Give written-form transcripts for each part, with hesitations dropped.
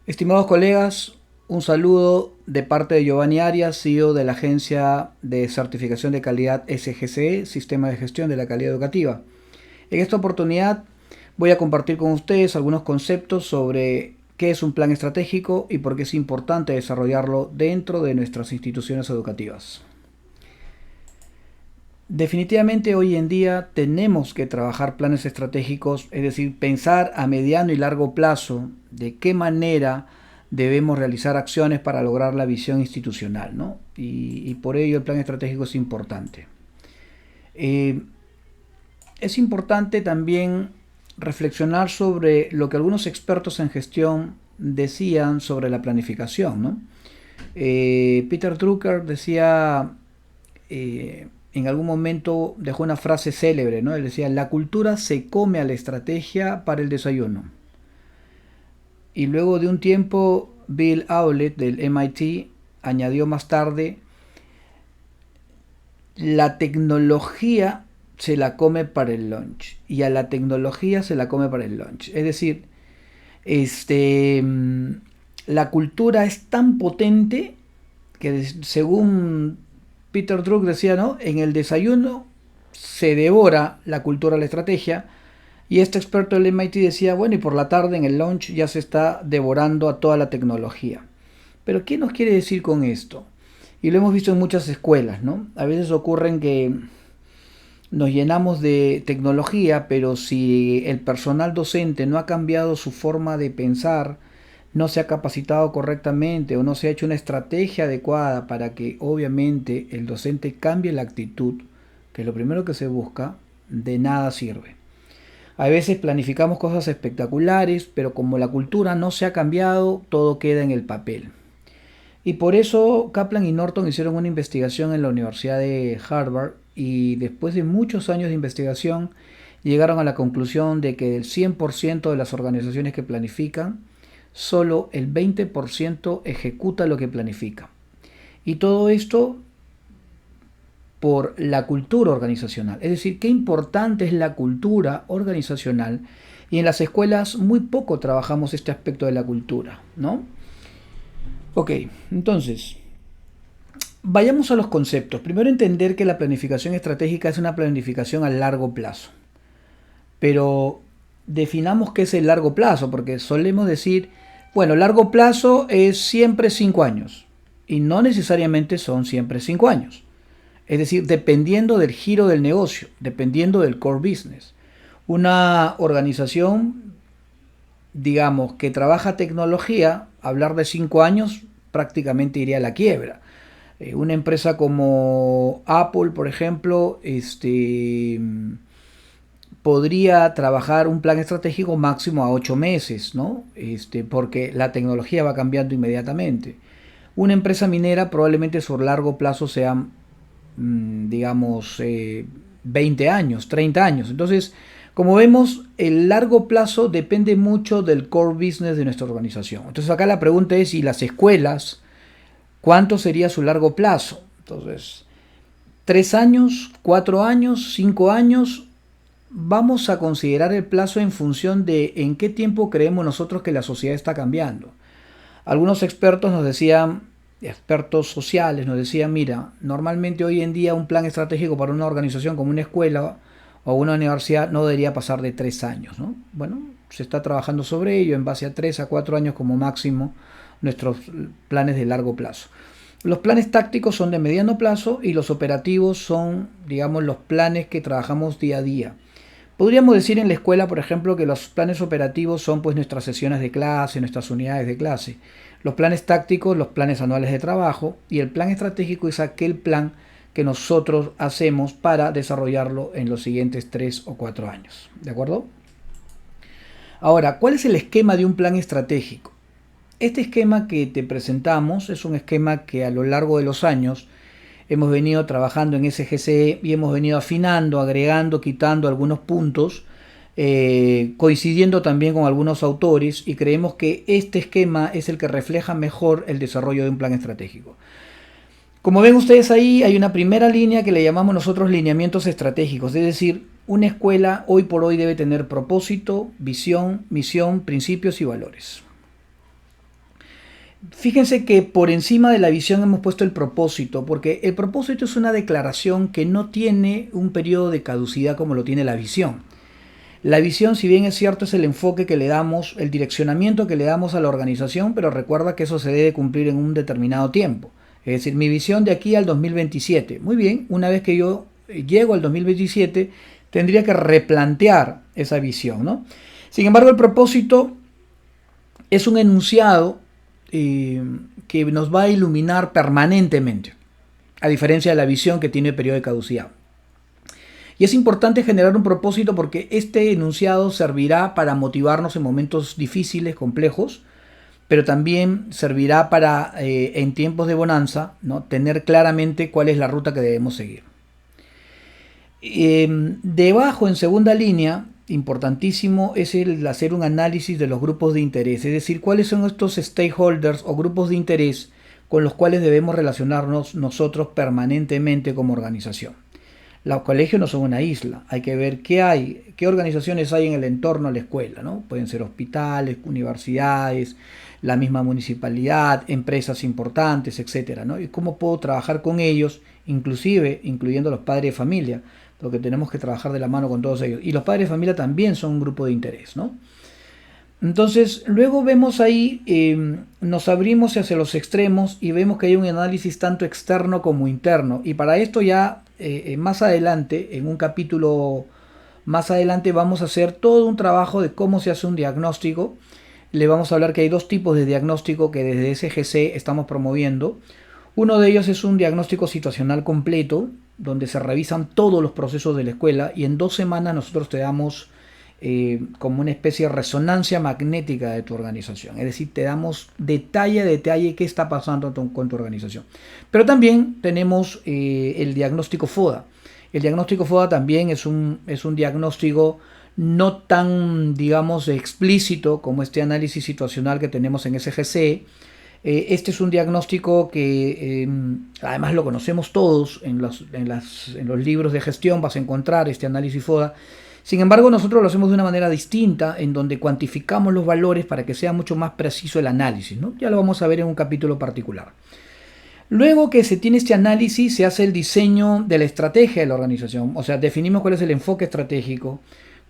Estimados colegas, un saludo de parte de Giovanni Arias, CEO de la Agencia de Certificación de Calidad SGCE, Sistema de Gestión de la Calidad Educativa. En esta oportunidad voy a compartir con ustedes algunos conceptos sobre qué es un plan estratégico y por qué es importante desarrollarlo dentro de nuestras instituciones educativas. Definitivamente hoy en día tenemos que trabajar planes estratégicos, es decir, pensar a mediano y largo plazo de qué manera debemos realizar acciones para lograr la visión institucional, ¿no? Y por ello el plan estratégico es importante. Eh, es importante también reflexionar sobre lo que algunos expertos en gestión decían sobre la planificación, ¿no? Peter Drucker decía, en algún momento dejó una frase célebre, ¿no? Él decía, la cultura se come a la estrategia para el desayuno. Y luego de un tiempo, Bill Hewlett del MIT añadió más tarde, la tecnología se la come para el lunch y a la tecnología se la come para el lunch. Es decir, este, la cultura es tan potente que según Peter Drucker decía, ¿no? En el desayuno se devora la cultura, la estrategia, y este experto del MIT decía, bueno, y por la tarde en el lunch ya se está devorando a toda la tecnología. Pero ¿qué nos quiere decir con esto? Y lo hemos visto en muchas escuelas, ¿no? A veces ocurren que nos llenamos de tecnología, pero si el personal docente no ha cambiado su forma de pensar, no se ha capacitado correctamente o no se ha hecho una estrategia adecuada para que obviamente el docente cambie la actitud, que es lo primero que se busca, de nada sirve. A veces planificamos cosas espectaculares, pero como la cultura no se ha cambiado, todo queda en el papel. Y por eso Kaplan y Norton hicieron una investigación en la Universidad de Harvard y después de muchos años de investigación llegaron a la conclusión de que del 100% de las organizaciones que planifican, solo el 20% ejecuta lo que planifica. Y todo esto por la cultura organizacional. Es decir, qué importante es la cultura organizacional y en las escuelas muy poco trabajamos este aspecto de la cultura, ¿no? Ok, entonces, vayamos a los conceptos. Primero entender que la planificación estratégica es una planificación a largo plazo. Pero definamos qué es el largo plazo, porque solemos decir, bueno, largo plazo es siempre 5 años. Y no necesariamente son siempre 5 años. Es decir, dependiendo del giro del negocio, dependiendo del core business. Una organización, digamos, que trabaja tecnología, hablar de 5 años prácticamente iría a la quiebra. Una empresa como Apple, por ejemplo, podría trabajar un plan estratégico máximo a 8 meses, ¿no? Porque la tecnología va cambiando inmediatamente. Una empresa minera probablemente sobre largo plazo sea, digamos, 20 años, 30 años. Entonces, como vemos, el largo plazo depende mucho del core business de nuestra organización. Entonces acá la pregunta es, ¿y las escuelas? ¿Cuánto sería su largo plazo? Entonces, 3 años, 4 años, 5 años. Vamos a considerar el plazo en función de en qué tiempo creemos nosotros que la sociedad está cambiando. Algunos expertos nos decían, expertos sociales nos decían, mira, normalmente hoy en día un plan estratégico para una organización como una escuela o una universidad no debería pasar de 3 años, ¿no? Bueno, se está trabajando sobre ello en base a 3 a 4 años como máximo nuestros planes de largo plazo. Los planes tácticos son de mediano plazo y los operativos son, digamos, los planes que trabajamos día a día. Podríamos decir en la escuela, por ejemplo, que los planes operativos son pues nuestras sesiones de clase, nuestras unidades de clase. Los planes tácticos, los planes anuales de trabajo, y el plan estratégico es aquel plan que nosotros hacemos para desarrollarlo en los siguientes 3 o 4 años. ¿De acuerdo? Ahora, ¿cuál es el esquema de un plan estratégico? Este esquema que te presentamos es un esquema que a lo largo de los años hemos venido trabajando en SGCE y hemos venido afinando, agregando, quitando algunos puntos, coincidiendo también con algunos autores, y creemos que este esquema es el que refleja mejor el desarrollo de un plan estratégico. Como ven ustedes ahí, hay una primera línea que le llamamos nosotros lineamientos estratégicos, es decir, una escuela hoy por hoy debe tener propósito, visión, misión, principios y valores. Fíjense que por encima de la visión hemos puesto el propósito, porque el propósito es una declaración que no tiene un periodo de caducidad como lo tiene la visión. La visión, si bien es cierto, es el enfoque que le damos, el direccionamiento que le damos a la organización, pero recuerda que eso se debe cumplir en un determinado tiempo. Es decir, mi visión de aquí al 2027. Muy bien, una vez que yo llego al 2027, tendría que replantear esa visión, ¿no? Sin embargo, el propósito es un enunciado que nos va a iluminar permanentemente, a diferencia de la visión que tiene periodo de caducidad. Y es importante generar un propósito porque este enunciado servirá para motivarnos en momentos difíciles, complejos, pero también servirá para, en tiempos de bonanza, ¿no?, tener claramente cuál es la ruta que debemos seguir. Debajo, en segunda línea, importantísimo es el hacer un análisis de los grupos de interés, es decir, cuáles son estos stakeholders o grupos de interés con los cuales debemos relacionarnos nosotros permanentemente como organización. Los colegios no son una isla, hay que ver qué hay, qué organizaciones hay en el entorno de la escuela, ¿no? Pueden ser hospitales, universidades, la misma municipalidad, empresas importantes, etcétera, ¿no? Y cómo puedo trabajar con ellos, inclusive incluyendo los padres de familia, porque tenemos que trabajar de la mano con todos ellos. Y los padres de familia también son un grupo de interés, ¿no? Entonces, luego vemos ahí, nos abrimos hacia los extremos y vemos que hay un análisis tanto externo como interno. Y para esto ya más adelante, en un capítulo más adelante, vamos a hacer todo un trabajo de cómo se hace un diagnóstico. Le vamos a hablar que hay dos tipos de diagnóstico que desde SGC estamos promoviendo. Uno de ellos es un diagnóstico situacional completo, donde se revisan todos los procesos de la escuela y en 2 semanas nosotros te damos como una especie de resonancia magnética de tu organización. Es decir, te damos detalle a detalle qué está pasando con tu organización. Pero también tenemos el diagnóstico FODA. El diagnóstico FODA también es un diagnóstico no tan, digamos, explícito como este análisis situacional que tenemos en SGC. Este es un diagnóstico que además lo conocemos todos en los libros de gestión, vas a encontrar este análisis FODA. Sin embargo, nosotros lo hacemos de una manera distinta, en donde cuantificamos los valores para que sea mucho más preciso el análisis, ¿no? Ya lo vamos a ver en un capítulo particular. Luego que se tiene este análisis, se hace el diseño de la estrategia de la organización. O sea, definimos cuál es el enfoque estratégico,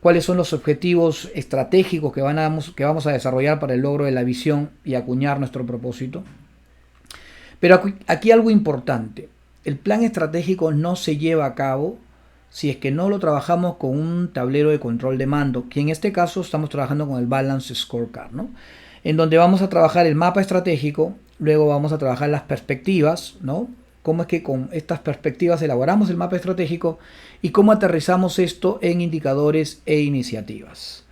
cuáles son los objetivos estratégicos que vamos a desarrollar para el logro de la visión y acuñar nuestro propósito. Pero aquí algo importante. El plan estratégico no se lleva a cabo si es que no lo trabajamos con un tablero de control de mando, que en este caso estamos trabajando con el Balance Scorecard, ¿no? En donde vamos a trabajar el mapa estratégico, luego vamos a trabajar las perspectivas, ¿no? Cómo es que con estas perspectivas elaboramos el mapa estratégico y cómo aterrizamos esto en indicadores e iniciativas.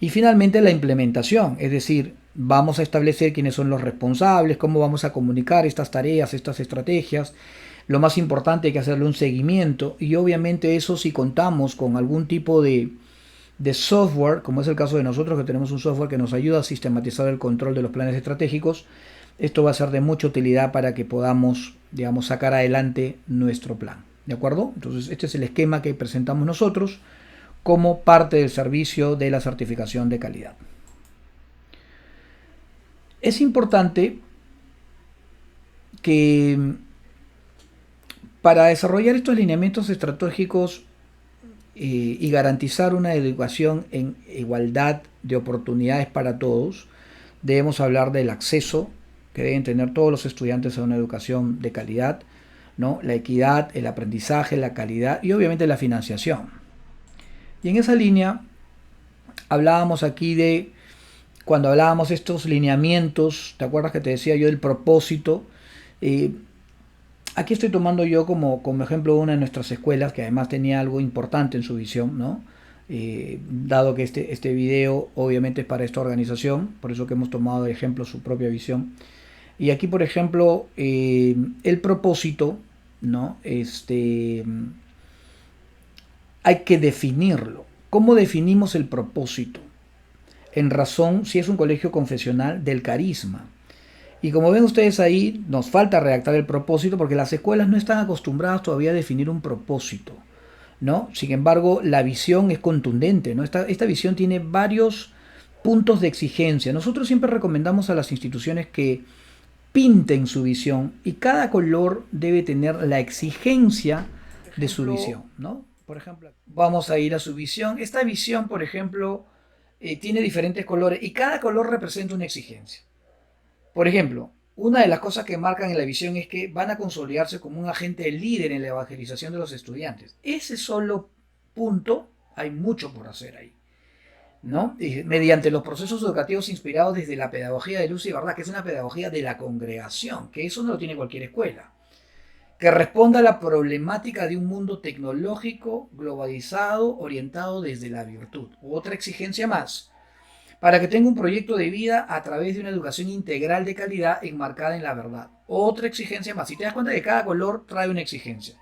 Y finalmente la implementación, es decir, vamos a establecer quiénes son los responsables, cómo vamos a comunicar estas tareas, estas estrategias. Lo más importante, hay que hacerle un seguimiento y obviamente eso, si contamos con algún tipo de software, como es el caso de nosotros que tenemos un software que nos ayuda a sistematizar el control de los planes estratégicos, esto va a ser de mucha utilidad para que podamos, digamos, sacar adelante nuestro plan. ¿De acuerdo? Entonces este es el esquema que presentamos nosotros como parte del servicio de la certificación de calidad. Es importante que para desarrollar estos lineamientos estratégicos y garantizar una educación en igualdad de oportunidades para todos, debemos hablar del acceso que deben tener todos los estudiantes a una educación de calidad, ¿no? La equidad, el aprendizaje, la calidad y obviamente la financiación. Y en esa línea hablábamos aquí de, cuando hablábamos de estos lineamientos, ¿te acuerdas que te decía yo del propósito? Aquí estoy tomando yo como ejemplo una de nuestras escuelas que además tenía algo importante en su visión, ¿no? Dado que este video obviamente es para esta organización, por eso que hemos tomado de ejemplo su propia visión. Y aquí, por ejemplo, el propósito, ¿no? Hay que definirlo. ¿Cómo definimos el propósito? En razón, si es un colegio confesional, del carisma. Y como ven ustedes ahí, nos falta redactar el propósito porque las escuelas no están acostumbradas todavía a definir un propósito, ¿no? Sin embargo, la visión es contundente, ¿no? Esta visión tiene varios puntos de exigencia. Nosotros siempre recomendamos a las instituciones que pinten su visión y cada color debe tener la exigencia de su visión, ¿no? Por ejemplo, vamos a ir a su visión. Esta visión, por ejemplo, tiene diferentes colores y cada color representa una exigencia. Por ejemplo, una de las cosas que marcan en la visión es que van a consolidarse como un agente líder en la evangelización de los estudiantes. Ese solo punto, hay mucho por hacer ahí, ¿no? Y mediante los procesos educativos inspirados desde la pedagogía de luz y verdad, que es una pedagogía de la congregación, que eso no lo tiene cualquier escuela, que responda a la problemática de un mundo tecnológico, globalizado, orientado desde la virtud. Otra exigencia más, para que tenga un proyecto de vida a través de una educación integral de calidad enmarcada en la verdad. Otra exigencia más. Si te das cuenta que cada color trae una exigencia.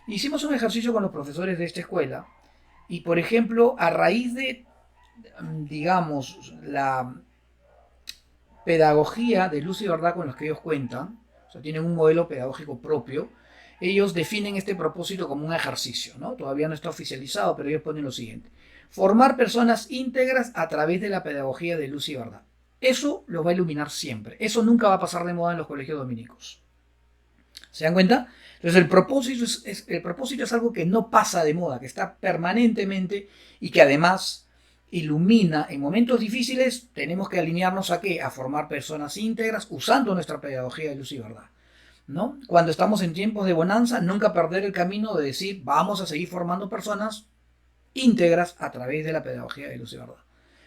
Hicimos un ejercicio con los profesores de esta escuela y, por ejemplo, a raíz de, digamos, la pedagogía de luz y verdad con los que ellos cuentan, o sea, tienen un modelo pedagógico propio, ellos definen este propósito como un ejercicio, ¿no? Todavía no está oficializado, pero ellos ponen lo siguiente: formar personas íntegras a través de la pedagogía de luz y verdad. Eso los va a iluminar siempre. Eso nunca va a pasar de moda en los colegios dominicos. ¿Se dan cuenta? Entonces el propósito es algo que no pasa de moda, que está permanentemente y que además ilumina en momentos difíciles. Tenemos que alinearnos a qué? A formar personas íntegras usando nuestra pedagogía de luz y verdad, ¿no? Cuando estamos en tiempos de bonanza, nunca perder el camino de decir vamos a seguir formando personas íntegras a través de la pedagogía de luz y verdad.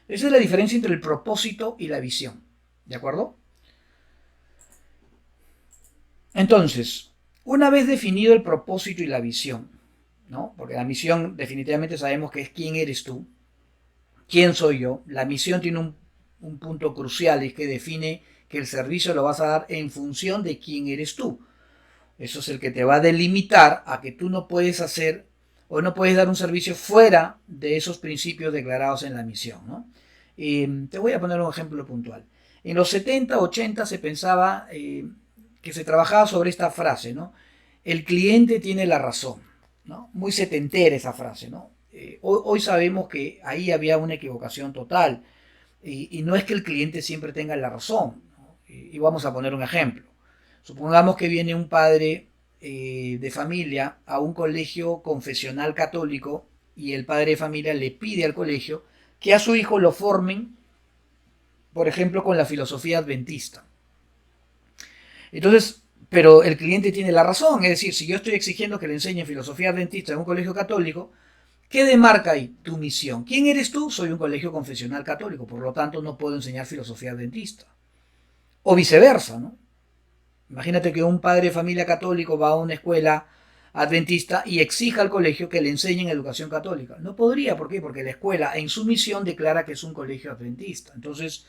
Esa es la diferencia entre el propósito y la visión, ¿de acuerdo? Entonces, una vez definido el propósito y la visión, ¿no? Porque la misión definitivamente sabemos que es quién eres tú, quién soy yo. La misión tiene un punto crucial, es que define que el servicio lo vas a dar en función de quién eres tú. Eso es el que te va a delimitar a que tú no puedes hacer o no puedes dar un servicio fuera de esos principios declarados en la misión, ¿no? Te voy a poner un ejemplo puntual. En los 70, 80 se pensaba que se trabajaba sobre esta frase, ¿no? El cliente tiene la razón, ¿no? Muy setentera esa frase, ¿no? Hoy sabemos que ahí había una equivocación total y no es que el cliente siempre tenga la razón, ¿no? Y vamos a poner un ejemplo. Supongamos que viene un padre de familia a un colegio confesional católico y el padre de familia le pide al colegio que a su hijo lo formen, por ejemplo, con la filosofía adventista. Entonces, pero el cliente tiene la razón, es decir, si yo estoy exigiendo que le enseñen filosofía adventista en un colegio católico, ¿qué demarca ahí tu misión? ¿Quién eres tú? Soy un colegio confesional católico, por lo tanto no puedo enseñar filosofía adventista. O viceversa, ¿no? Imagínate que un padre de familia católico va a una escuela adventista y exija al colegio que le enseñen educación católica. No podría, ¿por qué? Porque la escuela en su misión declara que es un colegio adventista. Entonces,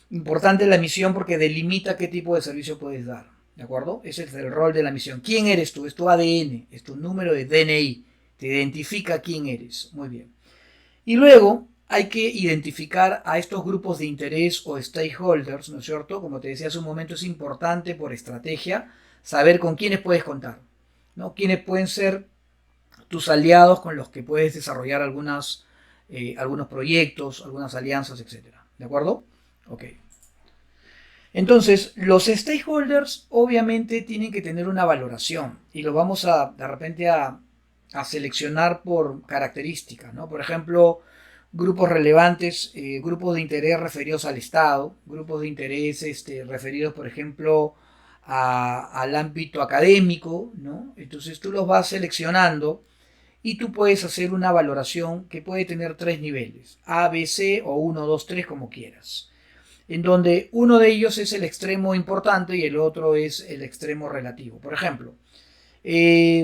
importante la misión porque delimita qué tipo de servicio puedes dar. ¿De acuerdo? Ese es el rol de la misión. ¿Quién eres tú? Es tu ADN, es tu número de DNI. Te identifica quién eres. Muy bien. Y luego hay que identificar a estos grupos de interés o stakeholders, ¿no es cierto? Como te decía hace un momento, es importante por estrategia saber con quiénes puedes contar, ¿no? Quiénes pueden ser tus aliados con los que puedes desarrollar algunos proyectos, algunas alianzas, etcétera. ¿De acuerdo? Ok. Entonces, los stakeholders obviamente tienen que tener una valoración y lo vamos a, de repente, a seleccionar por características, ¿no? Por ejemplo, grupos relevantes, grupos de interés referidos al Estado, grupos de interés referidos, por ejemplo, al ámbito académico, ¿no? Entonces tú los vas seleccionando y tú puedes hacer una valoración que puede tener tres niveles, A, B, C o 1, 2, 3, como quieras, en donde uno de ellos es el extremo importante y el otro es el extremo relativo. Por ejemplo,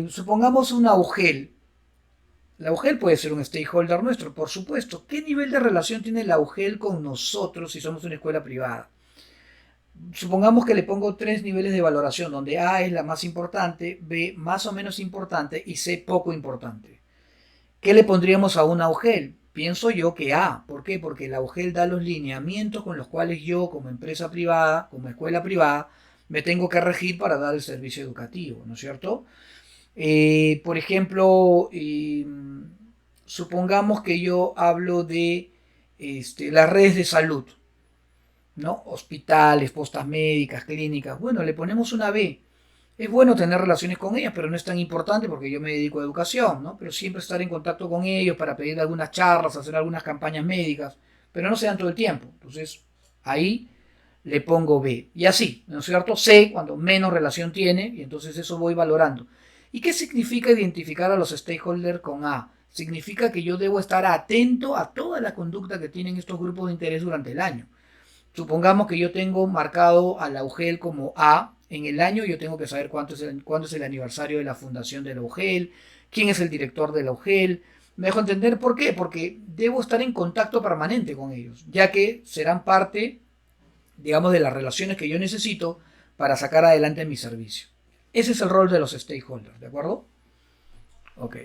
supongamos una UGEL. La UGEL puede ser un stakeholder nuestro, por supuesto. ¿Qué nivel de relación tiene la UGEL con nosotros si somos una escuela privada? Supongamos que le pongo tres niveles de valoración, donde A es la más importante, B más o menos importante y C poco importante. ¿Qué le pondríamos a una UGEL? Pienso yo que A. ¿Por qué? Porque la UGEL da los lineamientos con los cuales yo, como empresa privada, como escuela privada, me tengo que regir para dar el servicio educativo, ¿no es cierto? Por ejemplo, supongamos que yo hablo de las redes de salud. ¿no? Hospitales, postas médicas, clínicas. Bueno, le ponemos una B. Es bueno tener relaciones con ellas, pero no es tan importante porque yo me dedico a educación, ¿no? Pero siempre estar en contacto con ellos para pedir algunas charlas, hacer algunas campañas médicas, pero no se dan todo el tiempo. Entonces, ahí le pongo B. Y así, ¿no es cierto? C cuando menos relación tiene, y entonces eso voy valorando. ¿Y qué significa identificar a los stakeholders con A? Significa que yo debo estar atento a toda la conducta que tienen estos grupos de interés durante el año. Supongamos que yo tengo marcado a la UGEL como A en el año, yo tengo que saber cuándo es el aniversario de la fundación de la UGEL, quién es el director de la UGEL. Me dejo entender por qué, porque debo estar en contacto permanente con ellos, ya que serán parte, digamos, de las relaciones que yo necesito para sacar adelante mi servicio. Ese es el rol de los stakeholders, ¿de acuerdo? Ok.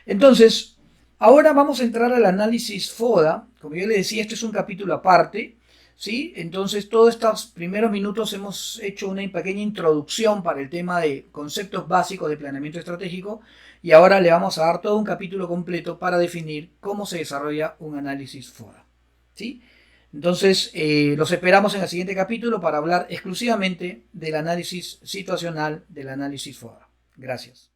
Entonces, ahora vamos a entrar al análisis FODA. Como yo le decía, este es un capítulo aparte, ¿sí? Entonces, todos estos primeros minutos hemos hecho una pequeña introducción para el tema de conceptos básicos de planeamiento estratégico y ahora le vamos a dar todo un capítulo completo para definir cómo se desarrolla un análisis FODA, ¿sí? Entonces, los esperamos en el siguiente capítulo para hablar exclusivamente del análisis situacional del análisis FODA. Gracias.